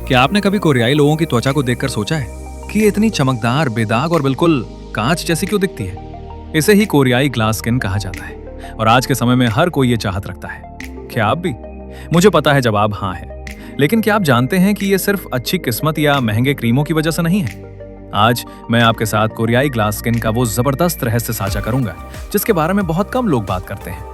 क्या आपने कभी कोरियाई लोगों की त्वचा को देखकर सोचा है कि ये इतनी चमकदार, बेदाग और बिल्कुल कांच जैसी क्यों दिखती है? इसे ही कोरियाई ग्लास स्किन कहा जाता है और आज के समय में हर कोई ये चाहत रखता है। क्या आप भी? मुझे पता है जवाब हाँ है, लेकिन क्या आप जानते हैं कि ये सिर्फ अच्छी किस्मत या महंगे क्रीमों की वजह से नहीं है? आज मैं आपके साथ कोरियाई ग्लास स्किन का वो जबरदस्त रहस्य साझा करूंगा जिसके बारे में बहुत कम लोग बात करते हैं।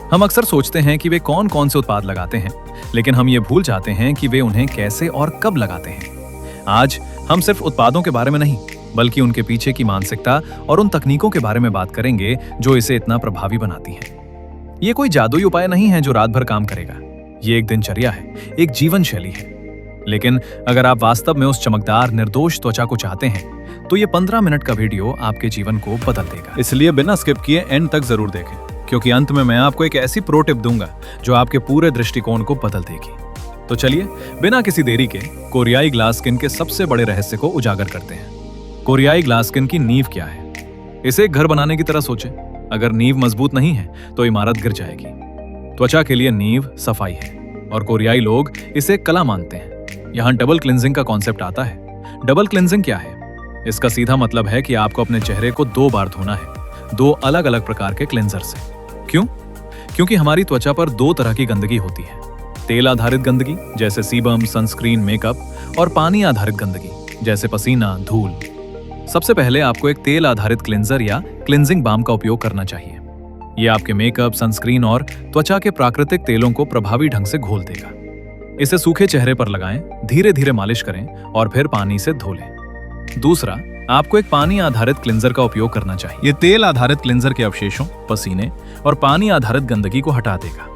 हम अक्सर सोचते हैं कि वे कौन कौन से उत्पाद लगाते हैं, लेकिन हम ये भूल जाते हैं कि वे उन्हें कैसे और कब लगाते हैं। आज हम सिर्फ उत्पादों के बारे में नहीं, बल्कि उनके पीछे की मानसिकता और उन तकनीकों के बारे में बात करेंगे जो इसे इतना प्रभावी बनाती हैं। ये कोई जादुई उपाय नहीं है जो रात भर काम करेगा। ये एक दिनचर्या है, एक जीवन शैली है। लेकिन अगर आप वास्तव में उस चमकदार, निर्दोष त्वचा को चाहते हैं, तो ये 15 मिनट का वीडियो आपके जीवन को बदल देगा। इसलिए बिना स्किप किए एंड तक जरूर देखें, क्योंकि अंत में मैं आपको एक ऐसी प्रो टिप दूंगा जो आपके पूरे दृष्टिकोण को बदल देगी। तो चलिए बिना किसी देरी के कोरियाई ग्लास स्किन के सबसे बड़े रहस्य को उजागर करते हैं। कोरियाई ग्लास स्किन की नींव क्या है? इसे एक घर बनाने की तरह सोचें। अगर नींव मजबूत नहीं है तो इमारत गिर जाएगी। त्वचा के लिए नींव सफाई है और कोरियाई लोग इसे कला मानते हैं। यहाँ डबल क्लिंजिंग का कॉन्सेप्ट आता है। डबल क्लिंजिंग क्या है? इसका सीधा मतलब है कि आपको अपने चेहरे को 2 बार धोना है, 2 अलग अलग प्रकार के क्लिंजर से। क्यों? क्योंकि हमारी त्वचा पर 2 तरह की गंदगी होती है। तेल आधारित गंदगी जैसे सीबम, सनस्क्रीन, मेकअप, और पानी आधारित गंदगी जैसे पसीना, धूल। सबसे पहले आपको एक तेल आधारित क्लिंजर या क्लिंजिंग बाम का उपयोग करना चाहिए। यह आपके मेकअप, सनस्क्रीन और त्वचा के प्राकृतिक तेलों को प्रभावी ढंग से घोल देगा। इसे सूखे चेहरे पर लगाएं, धीरे धीरे मालिश करें और फिर पानी से धो लें। दूसरा, आपको एक पानी आधारित क्लिंजर का उपयोग करना चाहिए। ये तेल आधारित क्लिंजर के अवशेषों, पसीने और पानी आधारित गंदगी को हटा देगा।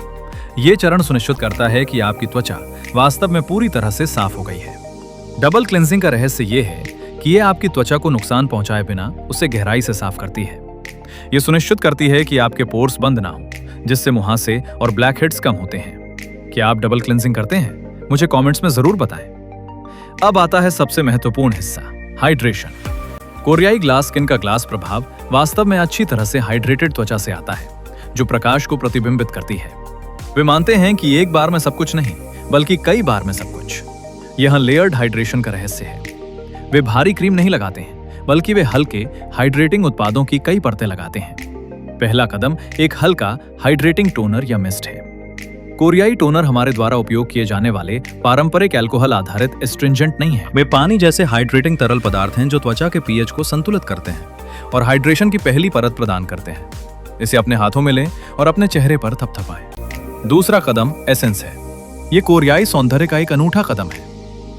ये चरण सुनिश्चित करता है कि आपकी त्वचा वास्तव में पूरी तरह से साफ हो गई है। डबल क्लिंजिंग का रहस्य ये है कि ये आपकी त्वचा को नुकसान पहुंचाए बिना उसे गहराई से साफ करती है। ये सुनिश्चित करती है कि आपके पोर्स बंद ना हो, जिससे मुहासे और ब्लैक हेड्स कम होते हैं। क्या आप डबल क्लिंजिंग करते हैं? मुझे कमेंट्स में जरूर बताएं। अब आता है सबसे महत्वपूर्ण हिस्सा, हाइड्रेशन। कोरियाई ग्लास स्किन का ग्लास प्रभाव वास्तव में अच्छी तरह से हाइड्रेटेड त्वचा से आता है, जो प्रकाश को प्रतिबिंबित करती है। वे मानते हैं कि एक बार में सब कुछ नहीं, बल्कि कई बार में सब कुछ। यहाँ लेयर्ड हाइड्रेशन का रहस्य है। वे भारी क्रीम नहीं लगाते हैं, बल्कि वे हल्के हाइड्रेटिंग उत्पादों की कई परतें लगाते हैं। पहला कदम एक हल्का हाइड्रेटिंग टोनर या मिस्ट है। कोरियाई टोनर हमारे द्वारा उपयोग किए जाने वाले पारंपरिक अल्कोहल आधारित एस्ट्रिंजेंट नहीं है। वे पानी जैसे हाइड्रेटिंग तरल पदार्थ हैं जो त्वचा के पीएच को संतुलित करते हैं और हाइड्रेशन की पहली परत प्रदान करते हैं। इसे अपने हाथों में लें और अपने चेहरे पर थपथपाएं। दूसरा कदम एसेंस है। ये कोरियाई सौंदर्य का एक अनूठा कदम है।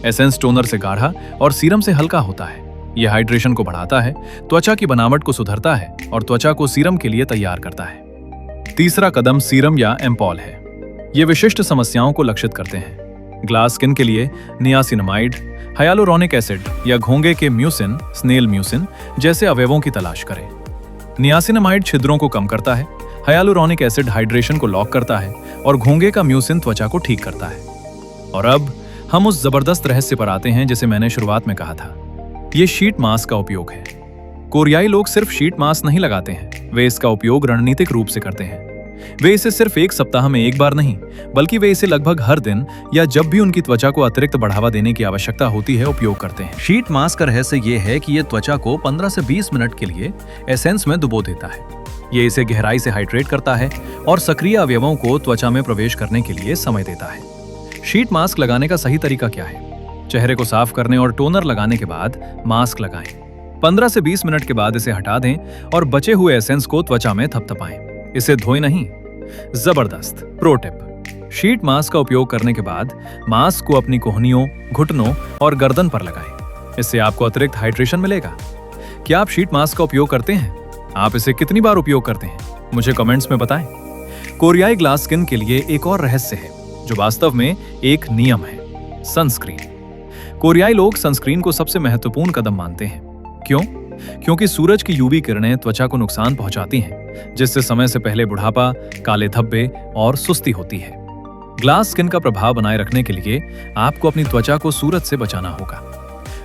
एसेंस टोनर से गाढ़ा और सीरम से हल्का होता है। यह हाइड्रेशन को बढ़ाता है, त्वचा की बनावट को सुधारता है और त्वचा को सीरम के लिए तैयार करता है। तीसरा कदम सीरम या एम्पॉल है। ये विशिष्ट समस्याओं को लक्षित करते हैं। ग्लास स्किन के लिए नियासिनामाइड, हाइलुरोनिक एसिड या घोंघे के म्यूसिन, स्नेल म्यूसिन जैसे अवयवों की तलाश करें। नियासिनामाइड छिद्रों को कम करता है, हाइलुरोनिक एसिड हाइड्रेशन को लॉक करता है और घोंघे का म्यूसिन त्वचा को ठीक करता है। और अब हम उस जबरदस्त रहस्य पर आते हैं जिसे मैंने शुरुआत में कहा था। ये शीट मास्क का उपयोग है। कोरियाई लोग सिर्फ शीट मास्क नहीं लगाते हैं, वे इसका उपयोग रणनीतिक रूप से करते हैं। वे इसे सिर्फ एक सप्ताह में एक बार नहीं, बल्कि वे इसे लगभग हर दिन या जब भी उनकी त्वचा को अतिरिक्त बढ़ावा देने की आवश्यकता होती है उपयोग करते हैं। शीट मास्क का रहस्य ये है कि यह त्वचा को 15 से 20 मिनट के लिए एसेंस में डुबो देता है। ये इसे गहराई से हाइड्रेट करता है और सक्रिय अवयवों को त्वचा में प्रवेश करने के लिए समय देता है। शीट मास्क लगाने का सही तरीका क्या है? चेहरे को साफ करने और टोनर लगाने के बाद मास्क लगाएं। 15 से 20 मिनट के बाद इसे हटा दें और बचे हुए एसेंस को त्वचा में थपथपाएं। इसे धोएं नहीं। जबरदस्त प्रो टिप। शीट मास्क का उपयोग करने के बाद मास्क को अपनी कोहनियों, घुटनों और गर्दन पर लगाएं। इससे आपको अतिरिक्त हाइड्रेशन मिलेगा। क्या आप शीट मास्क का उपयोग करते हैं? आप इसे कितनी बार उपयोग करते हैं? मुझे कमेंट्स में बताएं। कोरियाई ग्लास स्किन के लिए एक और रहस्य है जो वास्तव में एक नियम है, सनस्क्रीन। कोरियाई लोग सनस्क्रीन को सबसे महत्वपूर्ण कदम मानते हैं। क्यों? क्योंकि सूरज की यूवी किरणें त्वचा को नुकसान पहुंचाती हैं, जिससे समय से पहले बुढ़ापा, काले धब्बे और सुस्ती होती है। ग्लास स्किन का प्रभाव बनाए रखने के लिए आपको अपनी त्वचा को सूरज से बचाना होगा।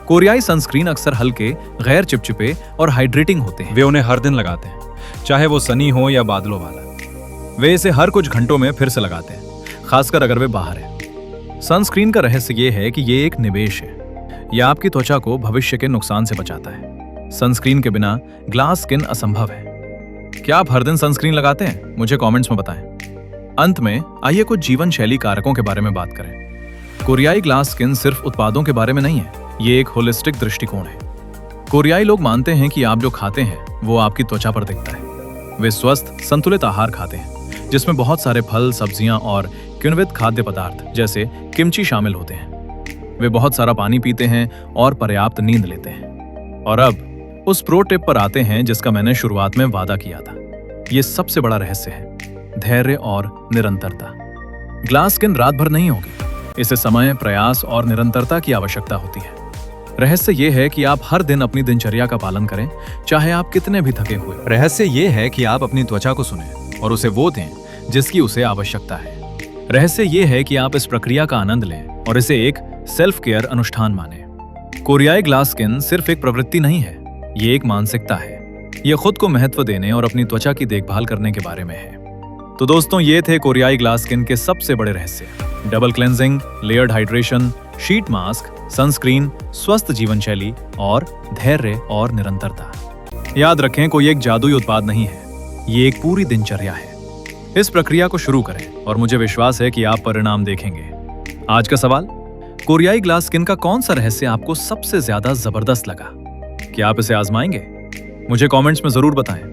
कोरियाई सनस्क्रीन अक्सर हल्के, गैर चिपचिपे और हाइड्रेटिंग होते हैं। वे उन्हें हर दिन लगाते हैं, चाहे वो सनी हो या बादलों वाला। वे इसे हर कुछ घंटों में फिर से लगाते हैं, खासकर अगर वे बाहर हैं। सनस्क्रीन का रहस्य ये है कि ये एक निवेश है। यह आपकी त्वचा को भविष्य के नुकसान से बचाता है। सनस्क्रीन के बिना ग्लास स्किन असंभव है। क्या आप हर दिन सनस्क्रीन लगाते हैं? मुझे कमेंट्स में बताएं। अंत में आइए कुछ जीवन शैली कारकों के बारे में बात करें। कोरियाई ग्लास स्किन सिर्फ उत्पादों के बारे में नहीं है, ये एक होलिस्टिक दृष्टिकोण है। कोरियाई लोग मानते हैं कि आप जो खाते हैं वो आपकी त्वचा पर दिखता है। वे स्वस्थ संतुलित आहार खाते हैं जिसमें बहुत सारे फल, सब्जियां और किण्वित खाद्य पदार्थ जैसे किमची शामिल होते हैं। वे बहुत सारा पानी पीते हैं और पर्याप्त नींद लेते हैं। और अब उस प्रो टिप पर आते हैं जिसका मैंने शुरुआत में वादा किया था। ये सबसे बड़ा रहस्य है, धैर्य और निरंतरता। ग्लास स्किन रात भर नहीं होगी। इसे समय, प्रयास और निरंतरता की आवश्यकता होती है। रहस्य ये है कि आप हर दिन अपनी दिनचर्या का पालन करें, चाहे आप कितने भी थके हुए। रहस्य ये है कि आप अपनी त्वचा को सुनें और उसे वो दें जिसकी उसे आवश्यकता है। रहस्य ये है कि आप इस प्रक्रिया का आनंद लें और इसे एक सेल्फ केयर अनुष्ठान मानें। कोरियाई ग्लास स्किन सिर्फ एक प्रवृत्ति नहीं है, ये एक मानसिकता है। ये खुद को महत्व देने और अपनी त्वचा की देखभाल करने के बारे में है। तो दोस्तों, ये थे कोरियाई ग्लास स्किन के सबसे बड़े रहस्य। Double cleansing, layered hydration, sheet mask, sunscreen, स्वस्थ जीवन शैली और धैर्य और निरंतरता। याद रखें, कोई एक जादुई उत्पाद नहीं है, ये एक पूरी दिनचर्या है। इस प्रक्रिया को शुरू करें और मुझे विश्वास है कि आप परिणाम देखेंगे। आज का सवाल, कोरियाई ग्लास स्किन का कौन सा रहस्य आपको सबसे ज्यादा जबरदस्त लगा? क्या आप इसे आजमाएंगे? मुझे कमेंट्स में जरूर बताएं।